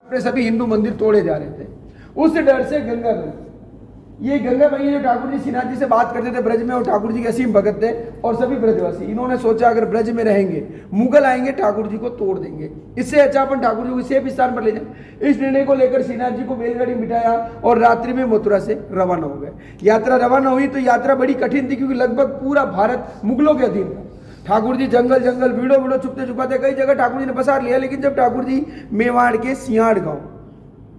अपने सभी हिंदू मंदिर तोड़े जा रहे थे। उस डर से गंगा भाई, ये गंगा भाई जो ठाकुर जी श्रीनाथ जी से बात करते थे ब्रज में, और ठाकुर जी के असीम भगत थे और सभी ब्रजवासी, इन्होंने सोचा अगर ब्रज में रहेंगे मुगल आएंगे ठाकुर जी को तोड़ देंगे, इससे अच्छा अपन ठाकुर जी को सेफ स्थान पर ले जाए। इस निर्णय को लेकर श्रीनाथ जी को बैलगाड़ी बिठाया और रात्रि में मथुरा से रवाना हो गए। यात्रा रवाना हुई तो यात्रा बड़ी कठिन थी, क्योंकि लगभग पूरा भारत मुगलों के अधीन था। ठाकुर जी जंगल जंगल वीड़ो वीड़ो छुपते छुपाते कई जगह ठाकुर जी ने पसार लिया। लेकिन जब ठाकुर जी मेवाड़ के सियाड़ गांव,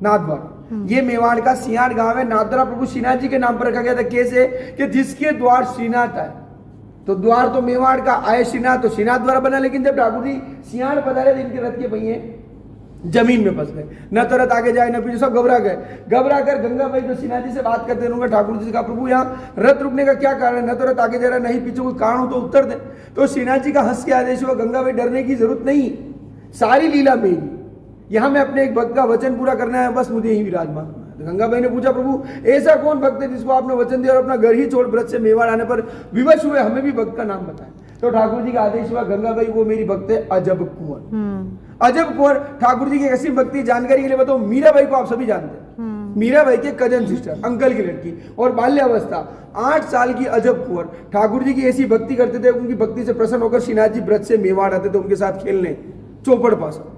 नाथद्वारा, ये मेवाड़ का सियाड़ गांव है, नाथद्वारा प्रभु श्रीनाथ जी के नाम पर रखा गया था। कैसे कि जिसके द्वार श्रीनाथ आए, तो द्वार तो मेवाड़ का आए श्रीनाथ, तो श्रीनाथ द्वारा बना। लेकिन जब ठाकुर जी सियाड़ पधारे तो इनके रथ के पहिए जमीन में फंस गए, न तो रथ आगे जाए न पीछे, सब घबरा गए। घबरा कर गंगा भाई जो श्रीनाथ जी से बात करते हैं, ठाकुर जी से कहा प्रभु यहाँ रथ रुकने का क्या कारण है, न तो रथ आगे जा रहा नहीं पीछे, कोई कारण हो तो उत्तर दे। तो श्रीनाथ जी का हंस के आदेश हुआ, गंगा भाई डरने की जरूरत नहीं, सारी लीला मेरी, यहाँ मैं अपने एक भक्त का वचन पूरा करना है, बस मुझे यही विराजमान होना है। तो गंगा भाई ने पूछा प्रभु ऐसा कौन भक्त है जिसको आपने वचन दिया और अपना घर ही छोड़ ब्रज से मेवाड़ आने पर विवश हुए, हमें भी भक्त का नाम बताएं। तो ठाकुर जी का आदेश हुआ, गंगा भाई वो मेरी भक्त है अजब कुंवर। अजब कुंवर ठाकुर जी की कैसी भक्ति, जानकारी के लिए बताओ, मीरा भाई को आप सभी जानते हैं, मीरा भाई के कजन सिस्टर, अंकल की लड़की, और बाल्यावस्था 8 साल की अजब कुंवर ठाकुर जी की ऐसी भक्ति करते थे, उनकी भक्ति से प्रसन्न होकर श्रीनाथ जी ब्रज से मेवाड़ आते थे उनके साथ खेलने चौपड़ पासा।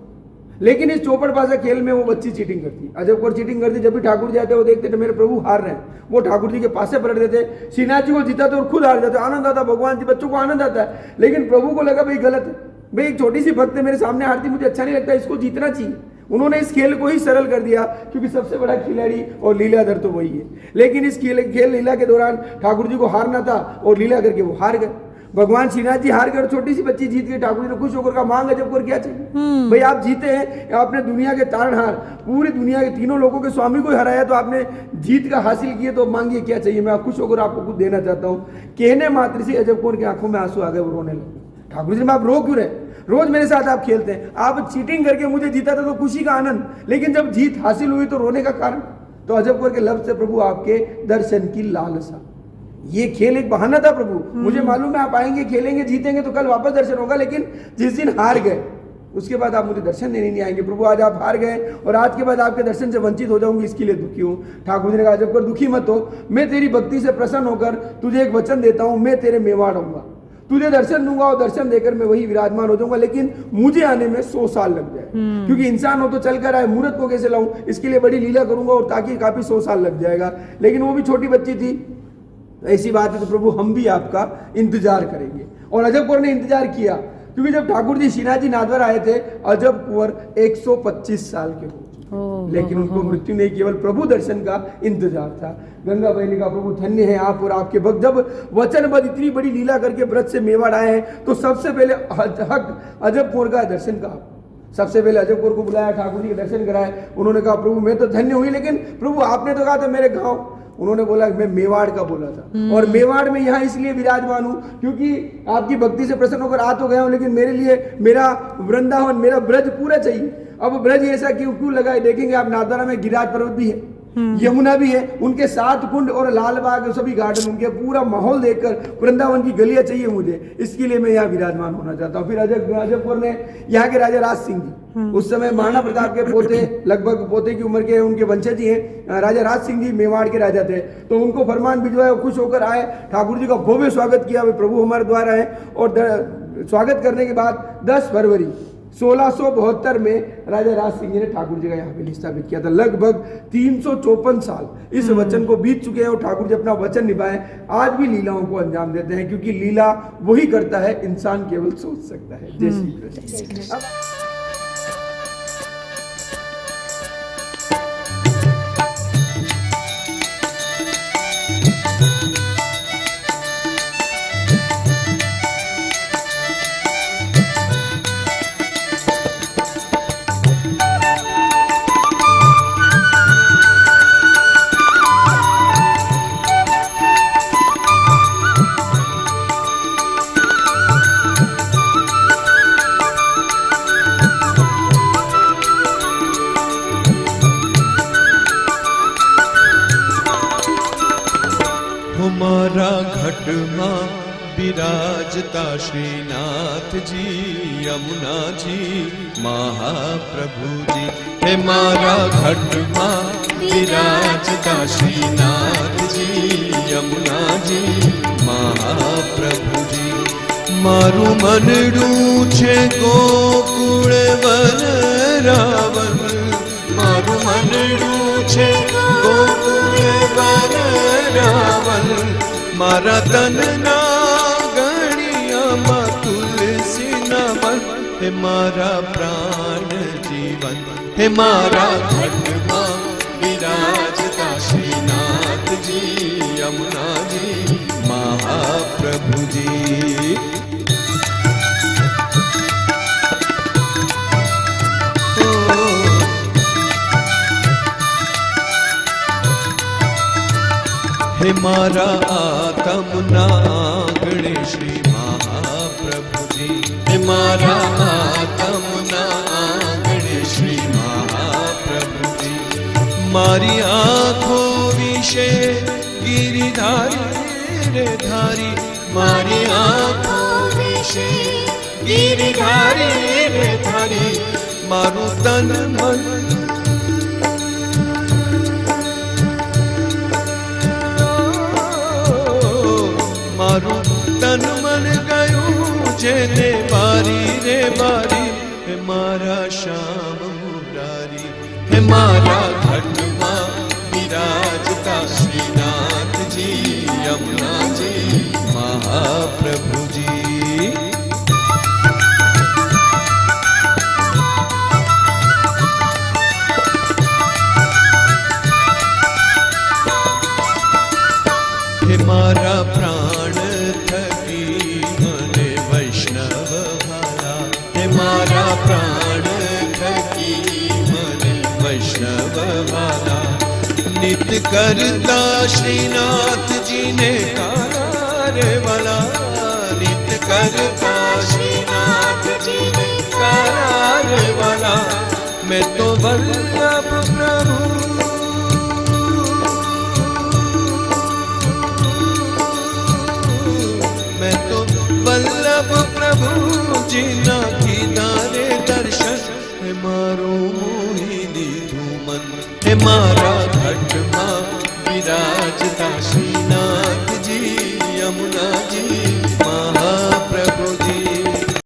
लेकिन इस चौपड़ पासा खेल में वो बच्ची चीटिंग करती, अजब कुंवर चीटिंग करती। जब भी ठाकुर जी आते वो देखते थे मेरे प्रभु हार रहे हैं, वो ठाकुर जी के पास से पलट देते, श्रीनाथ जी को जीताते और खुद हार जाते। आनंद आता, भगवान जी बच्चों को आनंद आता है। लेकिन प्रभु को लगा भाई गलत है, भाई एक छोटी सी भक्त है मेरे सामने हारती, मुझे अच्छा नहीं लगता, इसको जीतना चाहिए। उन्होंने इस खेल को ही सरल कर दिया, क्योंकि सबसे बड़ा खिलाड़ी और लीलाधर तो वही है। लेकिन इस खेल लीला के दौरान ठाकुर जी को हारना था और लीला करके वो हार गए। भगवान श्रीनाथ जी हार गए, छोटी सी बच्ची जीत गई। ठाकुर जी ने खुश होकर कहा मांग अजब कुंवर क्या चाहिए, भाई आप जीते हैं, आपने दुनिया के तारणहार, पूरी दुनिया के तीनों लोगों के स्वामी को हराया, तो आपने जीत का हासिल किए, तो मांगिए क्या चाहिए, मैं खुश होकर आपको कुछ देना चाहता हूँ। कहने मात्र से अजब कुंवर की आंखों में आंसू आ गए, वो रोने लगे। ठाकुर जी ने आप रो क्यों रहे, रोज मेरे साथ आप खेलते हैं, आप चीटिंग करके मुझे जीता था तो खुशी का आनंद, लेकिन जब जीत हासिल हुई तो रोने का कारण। तो अजब कुंवर के लफ्ज से प्रभु आपके दर्शन की लालसा, ये खेल एक बहाना था प्रभु, मुझे मालूम है आप आएंगे, खेलेंगे, जीतेंगे तो कल वापस दर्शन होगा, लेकिन जिस दिन हार गए उसके बाद आप मुझे दर्शन देने नहीं आएंगे। प्रभु आज आप हार गए और आज के बाद आपके दर्शन से वंचित हो जाऊंगी, इसके लिए दुखी हूँ। ठाकुर जी ने कहा अजब कुंवर दुखी मत हो, मैं तेरी भक्ति से प्रसन्न होकर तुझे एक वचन देता हूँ, मैं तेरे मेवाड़ आऊंगा, तुझे दर्शन दूंगा और दर्शन देकर मैं वही विराजमान हो जाऊंगा। लेकिन मुझे आने में 100 साल लग जाए, क्योंकि इंसान हो तो चल कर आए, मूर्त को कैसे लाऊं, इसके लिए बड़ी लीला करूंगा और ताकि काफी 100 साल लग जाएगा। लेकिन वो भी छोटी बच्ची थी, ऐसी बात है तो प्रभु हम भी आपका इंतजार करेंगे। और अजब कुंवर ने इंतजार किया, क्योंकि जब ठाकुर जी श्रीनाथ जी नाथद्वार आए थे, अजब कुंवर 125 साल के हो चुके, लेकिन उनको मृत्यु नहीं, केवल प्रभु दर्शन का इंतजार था। गंगा भाई ने कहा प्रभु धन्य है आप और आपके भक्त, जब वचनबद्ध इतनी बड़ी लीला करके ब्रज से मेवाड़ आए हैं, तो सबसे पहले हक अजब कुंवर का दर्शन का। सबसे पहले अजब कुंवर को बुलाया, ठाकुर जी के दर्शन कराए। उन्होंने कहा प्रभु मैं तो धन्य हुई, लेकिन प्रभु आपने तो कहा था मेरे गाँव, उन्होंने बोला मैं मेवाड़ का बोला था, और मेवाड़ में यहाँ इसलिए विराजमान हूँ क्योंकि आपकी भक्ति से प्रसन्न होकर आ तो गया हूँ, लेकिन मेरे लिए मेरा वृंदावन, मेरा ब्रज पूरा चाहिए। अब ब्रज ऐसा क्यों लगा है, देखेंगे आप नाथद्वारा में गिरिराज पर्वत भी है, यमुना भी है, उनके 7 कुंड और लाल बाग सभी गार्डन, उनके पूरा माहौल देखकर वृंदावन की गलियां चाहिए मुझे, इसके लिए मैं यहाँ विराजमान होना चाहता हूँ। फिर अजब कुंवर ने यहाँ के राजा राज सिंह जी, उस समय महाराणा प्रताप के पोते, लगभग पोते की उम्र के उनके वंशज ही हैं, राजा राज सिंह जी मेवाड़ के राजा थे, तो उनको फरमान भिजवाया, खुश होकर आए, ठाकुर जी का भव्य स्वागत किया, वे प्रभु हमारे द्वारा है। और स्वागत करने के बाद 10 फरवरी 1672 में राजा राज सिंह जी ने ठाकुर जी का यहाँ पे स्थापित किया था। लगभग 354 साल इस वचन को बीत चुके हैं और ठाकुर जी अपना वचन निभाए, आज भी लीलाओं को अंजाम देते हैं, क्योंकि लीला वही करता है, इंसान केवल सोच सकता है। जय श्री कृष्ण। विराजता श्रीनाथ जी यमुना जी महाप्रभु जी। हे मारा घट मां विराजता श्रीनाथ जी यमुना जी महाप्रभु जी। मारू मनडू छे गोकुल वन रावण, मारू मनडू छे गोकुल वन रावण। मारा तन ना गणिया मा तुलसी नवन, हे मारा प्राण जीवन। हे मारा घट मां विराजता श्रीनाथ जी यमुना जी महाप्रभु जी। हे मारा आत्म नागणे श्री महाप्रभु जी। हे मारा आत्म नागणे श्री महाप्रभु जी। मारी आँखों विषे गिरिधारी रे धारी, मारी आँखों विषे गिरिधारी रे धारी। मारू तन मन मारू तन मन गયું जेने बारी रे बारी। हे मारा श्याम मुरारी, हे मारा घट मां विराजता श्रीनाथ जी यमुना जी महाप्रभु जी। हे मारा प्राण थकी मने वैष्णव भाला, हे मारा प्राण थकी मने वैष्णव भाला। नित करता श्रीनाथ जी ने कारा रे वाला, नित करता श्रीनाथ जी ने कारा रे वाला। मैं तो वल्लभ प्रभु, वल्लभ प्रभु जी ना कीदारे दर्शन। हे मारो मोहि दीधु मन, हे मारा घट मां विराजता श्रीनाथ